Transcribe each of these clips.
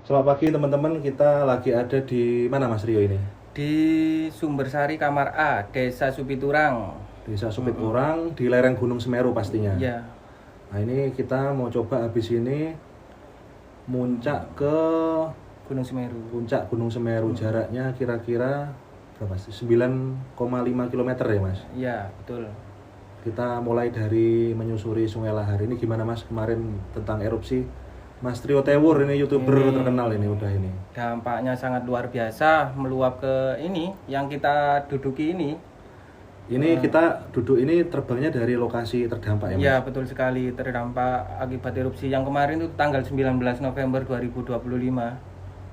Selamat pagi teman-teman, kita lagi ada di mana Mas Rio ini? Di Sumbersari Kamar A, Desa Supiturang. Desa Supiturang, di lereng Gunung Semeru pastinya. Iya. Nah ini kita mau coba habis ini muncak ke Gunung Semeru. puncak Gunung Semeru. Jaraknya kira-kira berapa sih? 9,5 km ya Mas? Iya, betul. Kita mulai dari menyusuri Sungai Lahar. Ini gimana Mas kemarin tentang erupsi? Mas Trio Tewur ini YouTuber terkenal ini udah ini. Dampaknya sangat luar biasa, meluap ke ini yang kita duduki ini. Ini kita duduk ini terbangnya dari lokasi terdampak ya Mas? Iya, betul sekali, terdampak akibat erupsi yang kemarin itu tanggal 19 November 2025.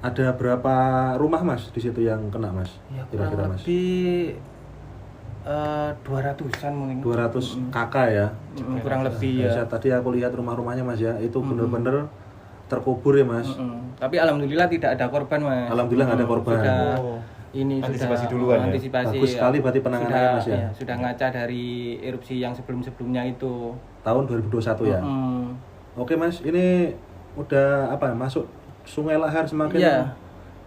Ada berapa rumah Mas di situ yang kena Mas? Ya, Kira-kira kurang Mas? lebih 200-an mungkin. 200 kakak ya? Kurang lebih ya. Tadi aku lihat rumah-rumahnya Mas ya, itu bener-bener terkubur ya Mas. Tapi alhamdulillah tidak ada korban, Mas. Alhamdulillah nggak ada korban. Sudah Oh, ini antisipasi sudah duluan ya? antisipasi. Bagus sekali berarti penanganannya sudah, Mas ya? Sudah ngaca dari erupsi yang sebelum-sebelumnya itu. Tahun 2021 ya? Oke Mas, ini udah apa masuk Sungai Lahar semakin. Iya.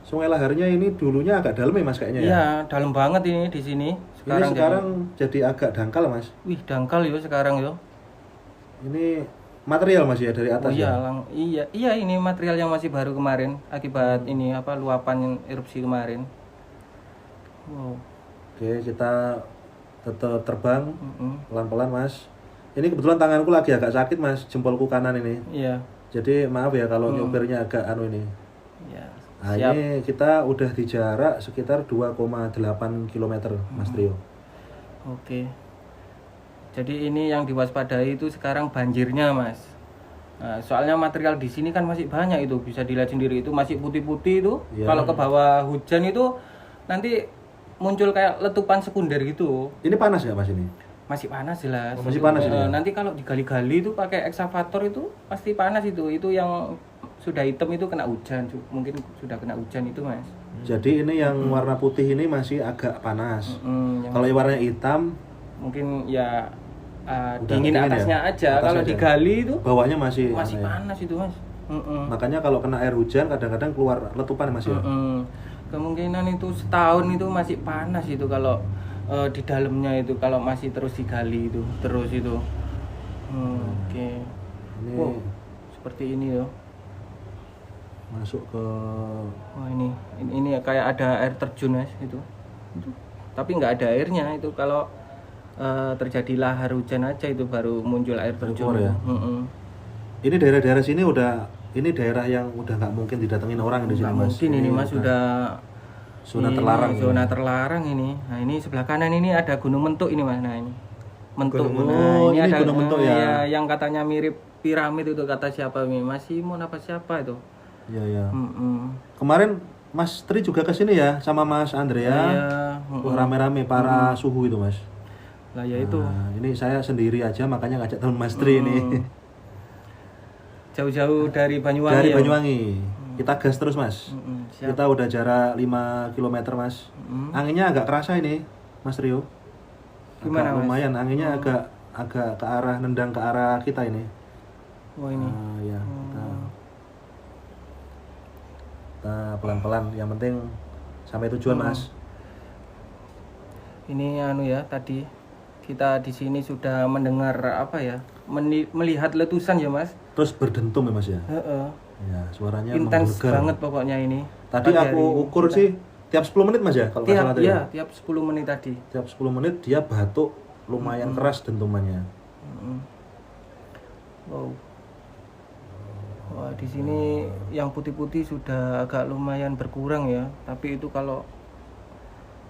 Sungai Laharnya ini dulunya agak dalam ya Mas kayaknya ya? Iya, dalam banget ini di sini. Ini sekarang jadi agak dangkal Mas. Wih, dangkal yo sekarang yo. Ini material Mas ya dari atas Oh iya, ya? iya ini material yang masih baru kemarin akibat ini apa luapan erupsi kemarin. Wow. Oke, kita tetap terbang pelan-pelan Mas. Ini kebetulan tanganku lagi agak sakit Mas, jempolku kanan ini. Iya. Jadi maaf ya kalau nyopirnya agak anu ini. Iya. Nah, ini kita udah di jarak sekitar 2,8 km Mas Trio. Oke. Jadi ini yang diwaspadai itu sekarang banjirnya, Mas. Nah, soalnya material di sini kan masih banyak itu, bisa dilihat sendiri itu masih putih-putih itu. Iya. Kalau ke bawah hujan itu nanti muncul kayak letupan sekunder gitu. Ini panas ya Mas ini? Masih panas jelas. Masih panas ini ya? Nanti kalau digali-gali itu pakai ekskavator itu pasti panas itu. Itu yang sudah hitam itu kena hujan, mungkin sudah kena hujan itu, Mas. Jadi ini yang warna putih ini masih agak panas. Kalau yang warna hitam mungkin ya udah dingin ya? atasnya aja. Atas Kalau aja. digali itu bawahnya masih masih aneh. panas itu, Mas. Makanya kalau kena air hujan kadang-kadang keluar letupan Mas ya. Kemungkinan itu setahun itu masih panas itu kalau di dalamnya itu kalau masih terus digali itu terus itu. Oke. Ini Wow, seperti ini ya. masuk ke Wah ini kayak ada air terjun, Mas itu. Tapi nggak ada airnya itu kalau terjadi lahar hujan aja itu baru muncul air terjun. keluar ya. Ini daerah-daerah sini ini daerah yang udah nggak mungkin didatengin orang di sini Nggak Mas. mungkin ini Mas sudah zona ini terlarang. zona terlarang ini. Nah ini sebelah kanan ini ada Gunung Mentuk ini Mas. Nah ini Mentuk. Gunung- Nah, oh, ini ada Gunung Mentuk ya? yang katanya mirip piramid itu kata siapa ini? Mas Simon apa siapa itu? Iya ya. Mm-mm. Kemarin Mas Tri juga ke sini ya sama Mas Andrea. Iya. Wah, rame-rame para suhu itu Mas. Lah ya itu Nah, ini saya sendiri aja makanya ngajak teman Mas Tri ini. jauh-jauh dari Banyuwangi. Dari ya? Banyuwangi. Kita gas terus Mas. Siap. Kita udah jarak 5 km Mas. Anginnya agak kerasa ini Mas Rio. Gimana, Agak Mas? lumayan anginnya agak ke arah nendang ke arah kita ini. Wah ini. Nah, ya, kita pelan-pelan. Yang penting sampai tujuan Mas. Ini anu ya tadi kita di sini sudah mendengar apa ya? Melihat letusan ya, Mas. Terus berdentum ya Mas ya. Heeh. Ya, suaranya Intens menggelegar. banget pokoknya ini. Tadi Pagi aku hari ukur kita- sih tiap 10 menit Mas ya kalau nggak salah tiap tadi. ya, tiap 10 menit tadi. Tiap 10 menit dia batuk lumayan keras dentumannya. Wow. Wah, di sini yang putih-putih sudah agak lumayan berkurang ya. Tapi itu kalau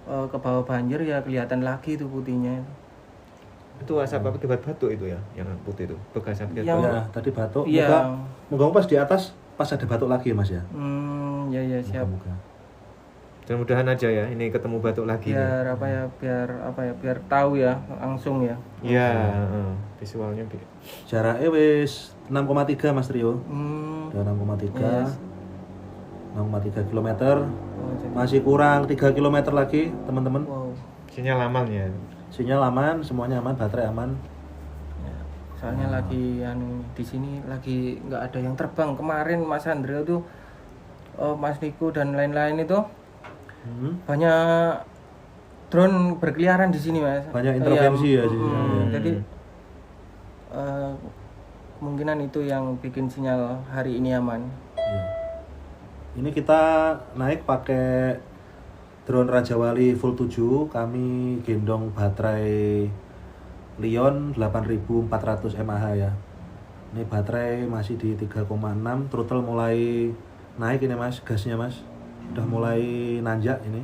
ke bawah banjir ya kelihatan lagi itu putihnya. itu asap akibat batuk itu ya, yang putih itu, bekas akibat Yang- batuk. Ya, tadi batuk. Iya. Moga pas di atas pas ada batuk lagi Mas ya. Ya siap. Moga. Mudah-mudahan aja ya, ini ketemu batuk lagi. Biar biar tahu ya langsung ya. Iya, visualnya. Jaraknya wis 6,3 Mas Rio. Udah 6,3. Yes. 6,3 km. Oh, jadi- Masih kurang 3 km lagi, teman-teman. wow. Sinyal aman ya. Sinyal aman, semuanya aman, baterai aman. Ya, soalnya lagi di sini lagi nggak ada yang terbang. Kemarin Mas Andrea tuh Mas Niko dan lain-lain itu Hmm. banyak drone berkeliaran di sini Mas. Banyak intervensi ya di sini. Jadi kemungkinan itu yang bikin sinyal hari ini aman. Iya. Ini kita naik pakai drone Raja Wali full 7, kami gendong baterai Lion 8400 mAh ya. Ini baterai masih di 3,6, throttle mulai naik ini Mas, gasnya Mas. Udah mulai nanjak ini.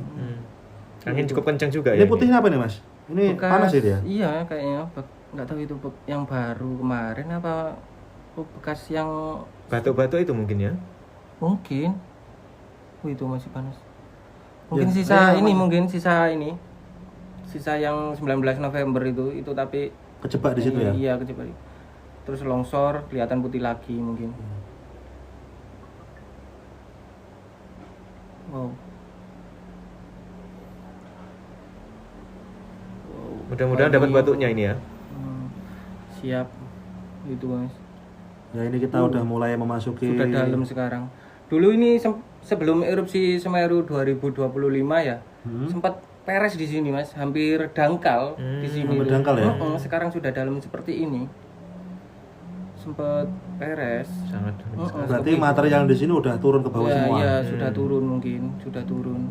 Angin cukup kencang juga Ini ya. putihnya apa nih Mas? Ini panas ya dia? Iya kayaknya nggak tahu itu yang baru kemarin apa bekas yang Batuk-batuk itu mungkin ya. mungkin. Itu masih panas. Mungkin Ya, sisa iya, ini Mas. mungkin sisa ini. Sisa yang 19 November itu tapi Kejebak di situ ya? Iya, kejebak. Terus longsor, kelihatan putih lagi mungkin. Wow. Mudah-mudahan dapat batuknya ini ya. Siap. Itu Mas. Ya ini kita udah mulai memasuki Sudah dalam sekarang. Dulu ini sebelum erupsi Semeru 2025 ya, sempat peres di sini Mas, hampir dangkal di sini. hampir tuh. dangkal ya? Sekarang sudah dalam seperti ini. Sempat peres. Sangat. Berarti material di sini udah turun ke bawah Ya, semua. ya sudah turun mungkin, sudah turun.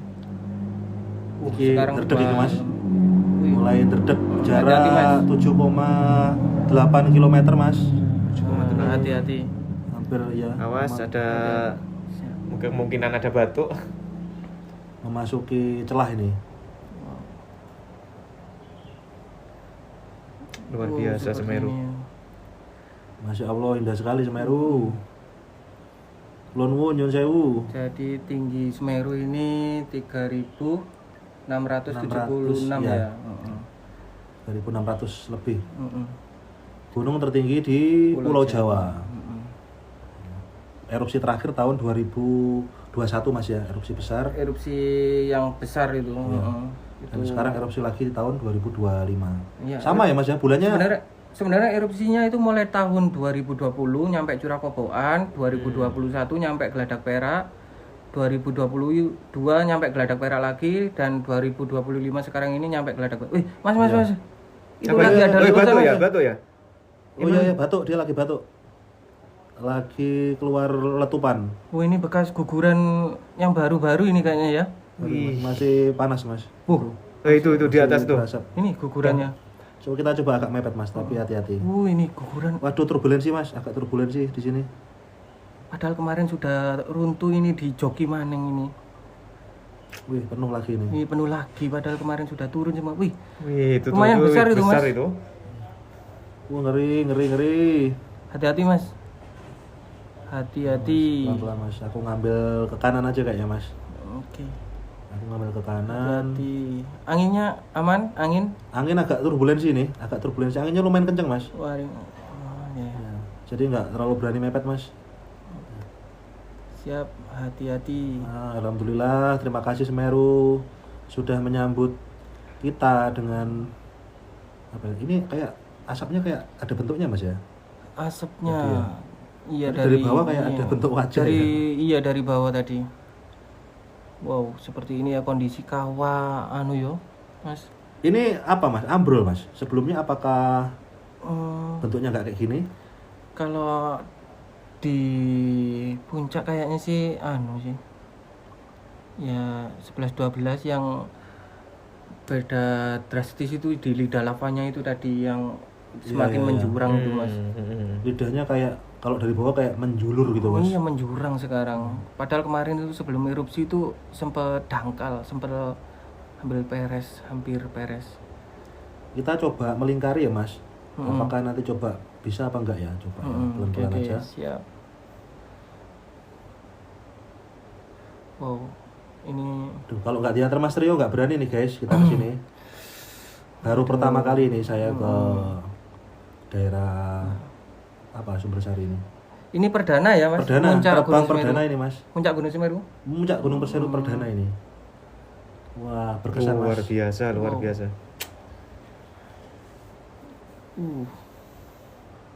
Iki derdek ini Mas. Wih, Mulai derdek hati-hati, Mas. jarak 7,8 km Mas. hati-hati. Hampir ya. Awas ada kemungkinan ada batuk. Memasuki celah ini. Luar biasa Seperti Semeru. ini. Masya Allah indah sekali Semeru. Kulon nuwun nyun sewu. Jadi tinggi Semeru ini 3.676 ya. ya. 2600 lebih. Mm-mm. Gunung tertinggi di Pulau Jawa. Mm-mm. Erupsi terakhir tahun 2021 Mas ya, erupsi besar. Erupsi yang besar itu. Dan sekarang erupsi lagi di tahun 2025. Iya, Sama ya Mas ya, bulannya Sebenarnya erupsinya itu mulai tahun 2020 nyampe Curah Koboan, 2021 nyampe Geladak Perak, 2022 nyampe Geladak Perak lagi, dan 2025 sekarang ini nyampe Geladak Perak. Wih, Mas. Itu Apa lagi ya? ada Oh, letusan, batuk Mas. ya, batuk ya. Oh iya, batuk, dia lagi batuk. Lagi keluar letupan. Oh, ini bekas guguran yang baru-baru ini kayaknya ya. Masih panas Mas. Itu di atas tuh. Berasap. Ini gugurannya. Coba kita coba agak mepet Mas, tapi hati-hati. Ini guguran. Waduh, turbulensi Mas, agak turbulensi di sini. Padahal kemarin sudah runtuh ini di Joki Maneng ini. Wih, penuh lagi ini. Ini penuh lagi, padahal kemarin sudah turun semua. Wih, Wih, itu lumayan tuh, besar itu, Mas. itu. Wah, ngeri. hati-hati Mas. Hati-hati. Pelan-pelan Mas, aku ngambil ke kanan aja kayaknya Mas. Oke. Aku ngambil ke kanan. Hati. Anginnya aman? Angin? Angin agak turbulensi nih, agak turbulensi. Anginnya lumayan kenceng Mas. Waring. Ya. Ya, jadi nggak terlalu berani mepet Mas. Siap, hati-hati. Nah, alhamdulillah, terima kasih Semeru sudah menyambut kita dengan apa ya? Ini kayak asapnya kayak ada bentuknya Mas ya. Asapnya. Iya Dari bawah kayak ada bentuk wajah dari, ya. Iya, dari bawah tadi. Wow, seperti ini ya kondisi kawah yo, Mas. Ini apa Mas? Ambrol Mas. Sebelumnya apakah Hmm, bentuknya nggak kayak gini? kalau di puncak kayaknya sih sih. Ya 11-12 yang beda drastis itu di lidah lavanya itu tadi yang semakin Iya. menjurang itu Mas. Lidahnya kayak kalau dari bawah kayak menjulur gitu Mas. Iya menjurang sekarang. Padahal kemarin itu sebelum erupsi itu sempat dangkal, sempat hampir peres. Kita coba melingkari ya Mas. Apakah nanti coba bisa apa enggak ya? Coba ya, pelan-pelan Oke, aja. siap. Wow, ini Duh, kalau nggak diantar Mas Trio nggak berani nih guys kita kesini. Baru pertama kali nih saya ke daerah apa Sumbersari ini. ini perdana ya Mas. Perdana, Puncak terbang Gunung Semeru. perdana ini Mas. Puncak Gunung Semeru. Puncak Gunung Perseru perdana ini. Wah berkesan Luar Mas. biasa, luar biasa.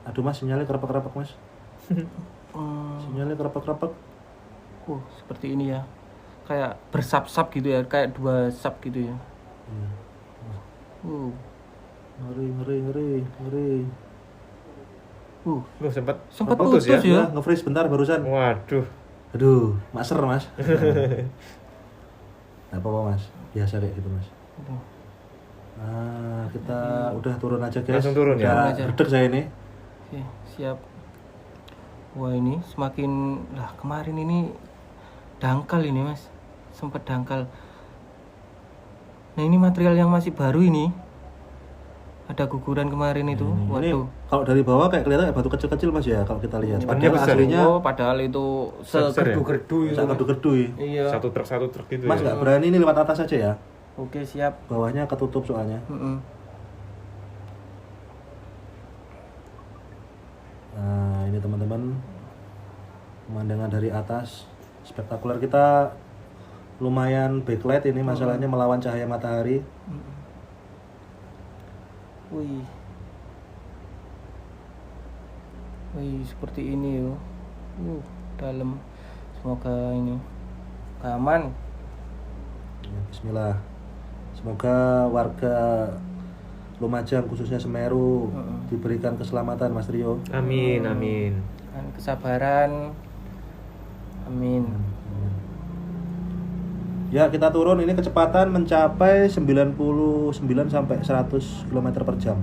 Aduh Mas sinyalnya kerepek-kerepek Mas. Hmm, Sinyalnya kerepek-kerepek. seperti ini ya. Kayak bersap-sap gitu ya, kayak 2 sap gitu ya. Iya. Ngeri. Loh, sempat Sempat putus ya. Ya, nge-freeze bentar barusan. Waduh. Aduh, maser mas. Nggak apa-apa mas, biasa kayak gitu mas. Aduh. Nah, kita udah turun aja guys. Langsung turun ya? Udah Turun aja. gerdek saya ini. Oke, siap. Wah, ini semakin kemarin ini dangkal ini mas, sempat dangkal. Nah ini material yang masih baru ini, ada guguran kemarin itu. Ini Waduh. kalau dari bawah kayak kelihatan kayak batu kecil-kecil mas ya kalau kita lihat. Bannya Padahal besar. aslinya Padahal itu Besar ya? segerdu-gerdu itu. sangat gerdu ya. Iya. Satu truk gitu Mas ya. nggak berani ini lewat atas aja ya. Oke, siap. Bawahnya ketutup soalnya. Nah ini teman-teman pemandangan dari atas spektakuler. Kita lumayan backlight ini masalahnya melawan cahaya matahari. Wih, seperti ini yo. Dalam. Semoga ini aman. Ya, bismillah. Semoga warga Lumajang khususnya Semeru diberikan keselamatan Mas Rio. Amin. Dan kesabaran. Amin. Ya kita turun ini kecepatan mencapai 99 sampai 100 km per jam.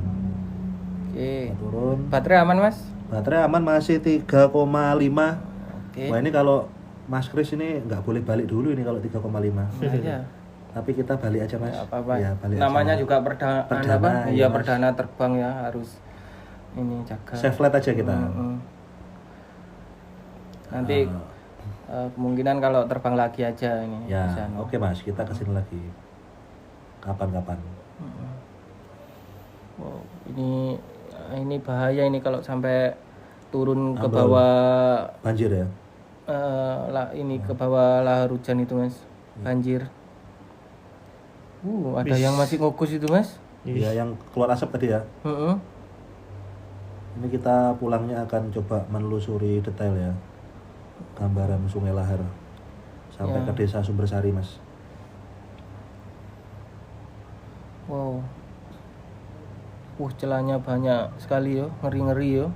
Oke. Kita turun. Baterai aman mas? Baterai aman masih 3,5. Oke. Wah ini kalau Mas Kris ini nggak boleh balik dulu ini kalau 3,5. Aja. Tapi kita balik aja mas. Ya, apa-apa. Ya, balik Namanya aja. juga perdana Perdana, apa? iya, Iya, Mas. perdana terbang ya, harus ini jaga. Safe flight aja kita. Nanti kemungkinan kalau terbang lagi aja ini. Ya, bisa. oke mas, kita kesini lagi. Kapan-kapan. Wow, ini bahaya ini kalau sampai turun ke Ambrol. bawah Banjir ya. ini ke bawah lahar hujan itu mas, banjir. Ada yang masih ngukus itu mas. Ya, yang keluar asap tadi ya. Ini kita pulangnya akan coba menelusuri detail ya. Gambaran Sungai Lahar sampai Ya. ke desa Sumbersari mas. Wow. Celahnya banyak sekali yo, ngeri-ngeri yo.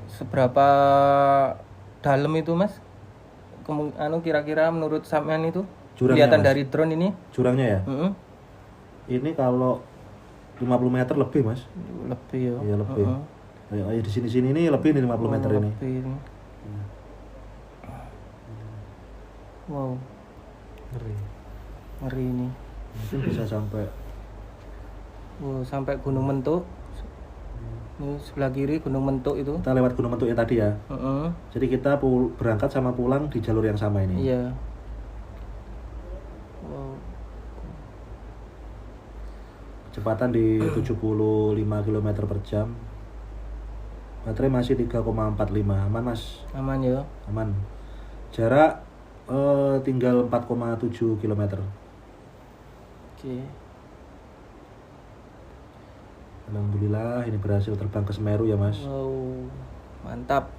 Seberapa dalam itu mas? Kira-kira menurut sampean itu Jurangnya, kelihatan Mas? dari drone ini? Jurangnya ya. Mm-mm. Ini kalau 50 meter lebih mas. Lebih yo. Iya lebih. Ayo di sini ini lebih nih 50 meter ini. Lebih ini. Wow, ngeri ini. Mungkin bisa sampai. Sampai Gunung Mentuk. Ini sebelah kiri Gunung Mentuk itu. Kita lewat Gunung Mentuk yang tadi ya. Jadi kita berangkat sama pulang di jalur yang sama ini. Iya. Wow. Kecepatan di 75 km per jam. Baterai masih 3,45. Aman mas? Aman ya. Aman. Jarak tinggal 4,7 km. Oke. Alhamdulillah ini berhasil terbang ke Semeru ya mas. Wow, mantap.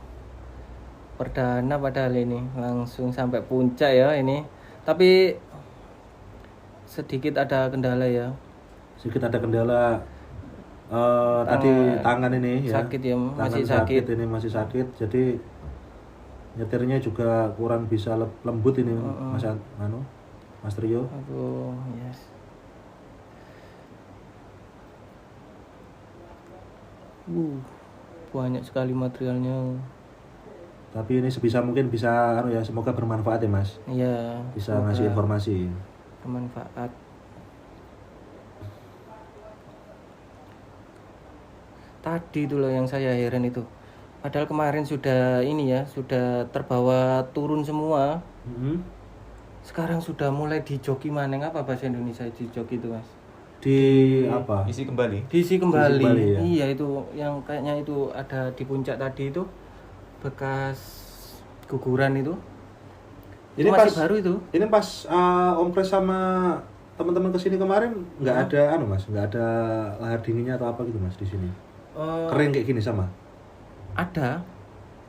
Perdana padahal ini langsung sampai puncak ya ini. Tapi sedikit ada kendala ya. Sedikit ada kendala tadi tangan ini ya. Sakit ya, Tangan masih sakit. ini masih sakit. Jadi nyetirnya juga kurang bisa lembut ini Mas Trio. Aduh, yes. Banyak sekali materialnya. Tapi ini sebisa mungkin bisa ya semoga bermanfaat ya mas. Iya. Bisa semoga ngasih informasi. bermanfaat. Tadi itu loh yang saya heran itu. Padahal kemarin sudah ini ya, sudah terbawa turun semua. Sekarang sudah mulai dijoki maneng. Apa bahasa Indonesia dijoki itu mas? Di apa? Isi kembali. Diisi kembali. Diisi kembali, ya? Iya itu yang kayaknya itu ada di puncak tadi itu bekas guguran itu. Ini masih pas baru itu. Ini pas Om Pres sama teman-teman kesini kemarin nggak ada mas, nggak ada lahar dinginnya atau apa gitu mas di sini. Kering kayak gini sama. Ada.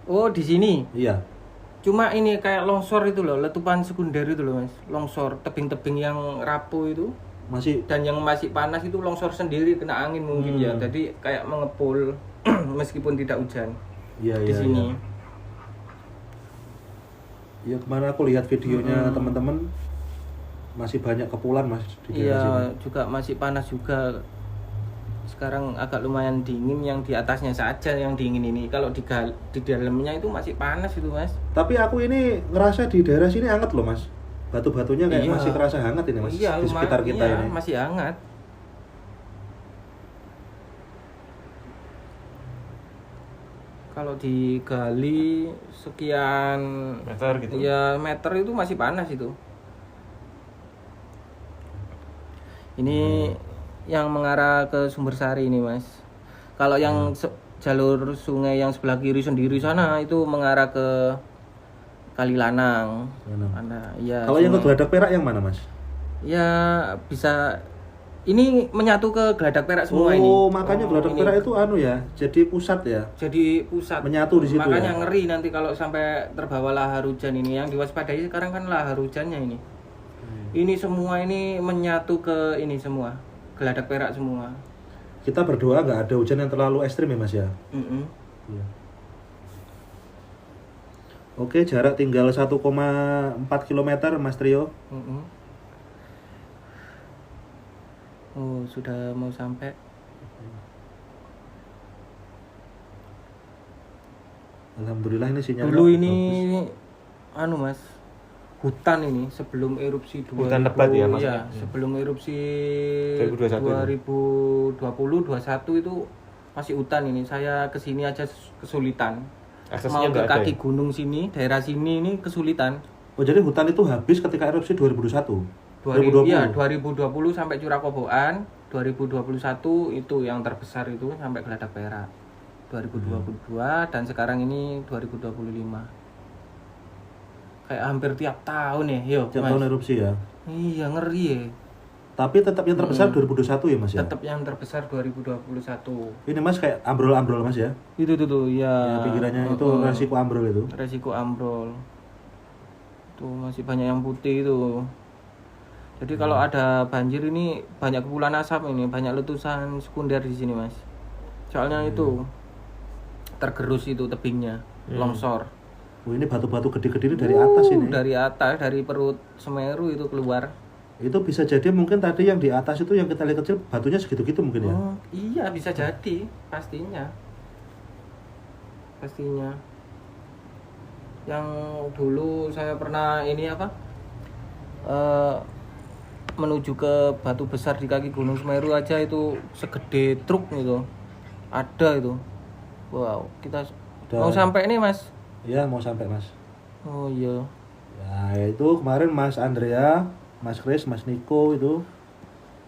Oh, di sini. Iya. Cuma ini kayak longsor itu loh, letupan sekunder itu loh Mas. Longsor tebing-tebing yang rapuh itu Masih dan yang masih panas itu longsor sendiri kena angin mungkin ya. Jadi kayak mengepul meskipun tidak hujan. iya Di iya. sini. Ya kemana aku lihat videonya teman-teman masih banyak kepulan Mas di daerah sini. Iya, juga masih panas juga. Sekarang agak lumayan dingin, yang di atasnya saja yang dingin ini. Kalau di dalamnya itu masih panas itu Mas. Tapi aku ini ngerasa di daerah sini hangat loh Mas. Batu-batunya kayak Iya. masih kerasa hangat ini Mas Iya, di sekitar kita iya, ini. masih hangat. Kalau digali sekian Meter gitu. ya meter itu masih panas itu. Ini yang mengarah ke Sumbersari ini Mas. Kalau yang jalur sungai yang sebelah kiri sendiri sana itu mengarah ke Kalilanang. Mana? Ya. Kalau yang ke sungai. Geladak Perak yang mana Mas? Ya bisa. Ini menyatu ke Geladak Perak semua ini. Oh, makanya Geladak ini Perak itu anu ya, jadi pusat ya. jadi pusat. Menyatu di situ Makanya ya? ngeri nanti kalau sampai terbawa lahar hujan ini. Yang diwaspadai sekarang kan lahar hujannya ini. Ini semua ini menyatu ke ini semua. Geladak Perak semua. Kita berdoa nggak ada hujan yang terlalu ekstrim ya Mas ya. Mm-mm. Iya. Oke, jarak tinggal 1,4 km Mas Trio. Mm-mm. Oh, sudah mau sampai. Alhamdulillah ini sinyalnya Dulu ini bagus. anu Mas, hutan ini sebelum erupsi 2000. Hutan lebat ya, Mas? Iya, sebelum erupsi 2021 2020 21 itu masih hutan ini. Saya kesini aja kesulitan. Aksesnya Mau ke nggak ada kaki ya? gunung sini, daerah sini ini kesulitan. Oh, jadi hutan itu habis ketika erupsi 2021. 2020. Iya, 2020 sampai Curah Koboan, 2021 itu yang terbesar itu sampai Geladak Perak. 2022 dan sekarang ini 2025. Kayak hampir tiap tahun ya, yo. Tiap Mas. tahun erupsi ya. Iya, ngeri ya. Tapi tetap yang terbesar 2021 ya Mas ya. Tetap yang terbesar 2021. Ini Mas kayak ambrol-ambrol Mas ya. Itu tuh ya. Ya, pinggirannya itu resiko ambrol itu. Resiko ambrol. Tuh masih banyak yang putih itu. Jadi kalau ada banjir ini banyak kepulan asap ini, banyak letusan sekunder di sini, Mas. Soalnya itu tergerus itu tebingnya, longsor. Oh, ini batu-batu gede-gede ini dari atas ini. Dari atas, dari perut Semeru itu keluar. Itu bisa jadi mungkin tadi yang di atas itu yang kita lihat kecil batunya segitu-gitu mungkin ya. Oh, iya bisa jadi, pastinya. Pastinya. Yang dulu saya pernah ini apa? Menuju ke batu besar di kaki Gunung Semeru aja itu segede truk gitu. Ada itu. Wow, kita mau sampai nih, Mas. Iya, mau sampai Mas. Oh iya. Ya, itu kemarin Mas Andrea, Mas Kris, Mas Niko itu,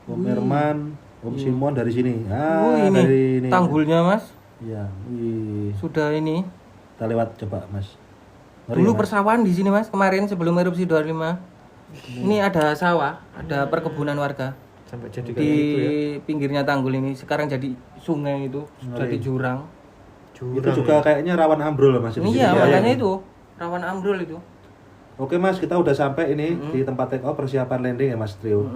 Om Herman, Om Simon dari sini. Ini dari ini. tanggulnya, Mas. Iya, wih. Sudah ini. Kita lewat coba, Mas. Ngeri Dulu ya, Mas? persawahan di sini, Mas, kemarin sebelum erupsi 25. Ini ada sawah, ada perkebunan warga. Sampai jadi kayak Di gitu ya. pinggirnya tanggul ini sekarang jadi sungai itu, jadi jurang. Itu juga kayaknya rawan ambrol Mas. di Iya, sini. makanya itu rawan ambrol itu. Oke Mas, kita udah sampai ini di tempat take off persiapan landing ya Mas Trio.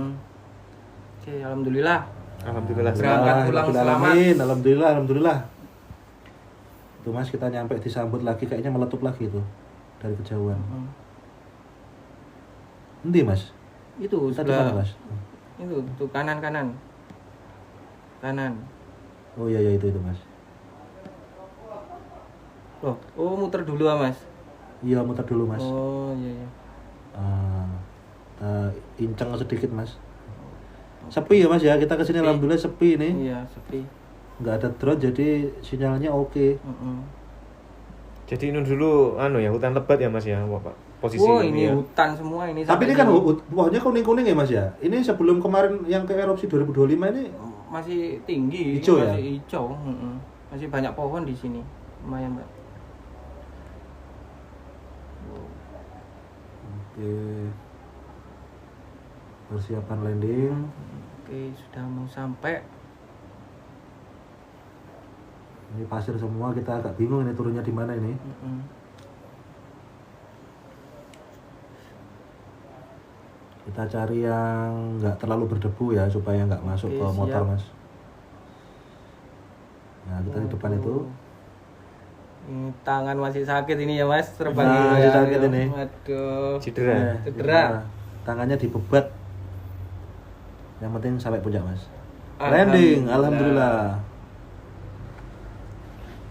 Oke, alhamdulillah. Alhamdulillah. Berangkat pulang selamat. Alhamdulillah, alhamdulillah. Tuh Mas, kita nyampe disambut lagi kayaknya meletup lagi itu dari kejauhan. Nanti Mas. Itu Kita di mana sebelah Mas? itu tuh kanan. Oh iya iya itu Mas. Loh, oh muter dulu ah, Mas. Iya muter dulu Mas. Oh iya. Kita inceng sedikit Mas. Sepi ya Mas ya, kita kesini alhamdulillah sepi ini. Iya, sepi. Nggak ada drone jadi sinyalnya oke. Jadi ini dulu anu ya hutan lebat ya Mas ya, Pak. Posisi Oh, ini ya. hutan semua ini. Tapi ini sampai kan sini. pohonnya kuning-kuning ya Mas ya. Ini sebelum kemarin yang ke erupsi 2025 ini Masih tinggi, Hijau ya? masih hijau. Masih banyak pohon di sini. Lumayan, Mbak. oke. Persiapan landing. Oke, sudah mau sampai. Ini pasir semua, kita agak bingung ini turunnya di mana ini. Kita cari yang nggak terlalu berdebu ya supaya nggak masuk ke motor, siap. Mas. Nah, kita di depan itu. Ini tangan masih sakit ini ya Mas, terbang Nah, ini masih ya. sakit ini. Waduh. Cedera. Cedera. Tangannya dibebat. Yang penting sampai puncak, Mas. Alhamdulillah. Landing, alhamdulillah.